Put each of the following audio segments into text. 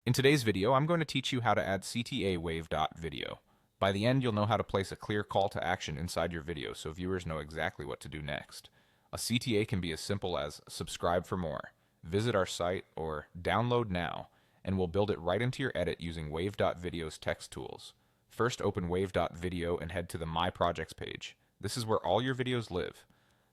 In today's video, I'm going to teach you how to add CTA Wave.video. By the end, you'll know how to place a clear call to action inside your video so viewers know exactly what to do next. A CTA can be as simple as subscribe for more, visit our site, or download now, and we'll build it right into your edit using Wave.video's text tools. First, open Wave.video and head to the My Projects page. This is where all your videos live.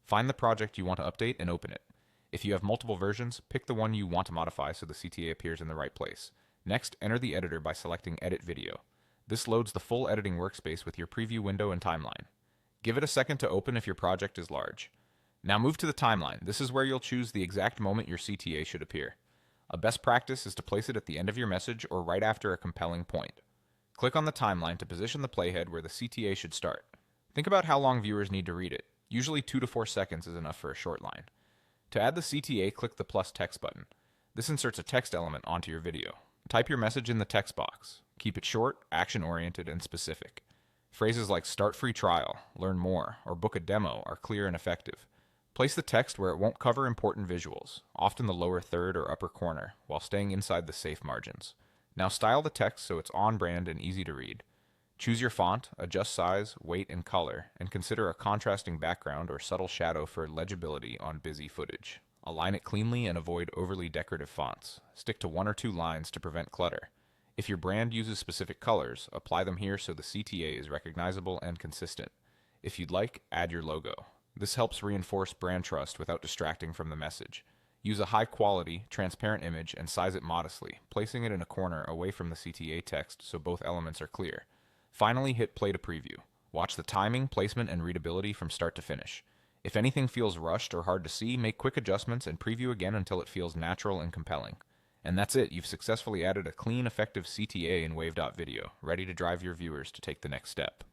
Find the project you want to update and open it. If you have multiple versions, pick the one you want to modify so the CTA appears in the right place. Next, enter the editor by selecting Edit Video. This loads the full editing workspace with your preview window and timeline. Give it a second to open if your project is large. Now move to the timeline. This is where you'll choose the exact moment your CTA should appear. A best practice is to place it at the end of your message or right after a compelling point. Click on the timeline to position the playhead where the CTA should start. Think about how long viewers need to read it. Usually 2 to 4 seconds is enough for a short line. To add the CTA, click the plus text button. This inserts a text element onto your video. Type your message in the text box. Keep it short, action-oriented, and specific. Phrases like start free trial, learn more, or book a demo are clear and effective. Place the text where it won't cover important visuals, often the lower third or upper corner, while staying inside the safe margins. Now style the text so it's on brand and easy to read. Choose your font, adjust size, weight, and color, and consider a contrasting background or subtle shadow for legibility on busy footage. Align it cleanly and avoid overly decorative fonts. Stick to 1 or 2 lines to prevent clutter. If your brand uses specific colors, apply them here so the CTA is recognizable and consistent. If you'd like, add your logo. This helps reinforce brand trust without distracting from the message. Use a high-quality, transparent image and size it modestly, placing it in a corner away from the CTA text so both elements are clear. Finally, hit play to preview. Watch the timing, placement, and readability from start to finish. If anything feels rushed or hard to see, make quick adjustments and preview again until it feels natural and compelling. And that's it. You've successfully added a clean, effective CTA in Wave.video, ready to drive your viewers to take the next step.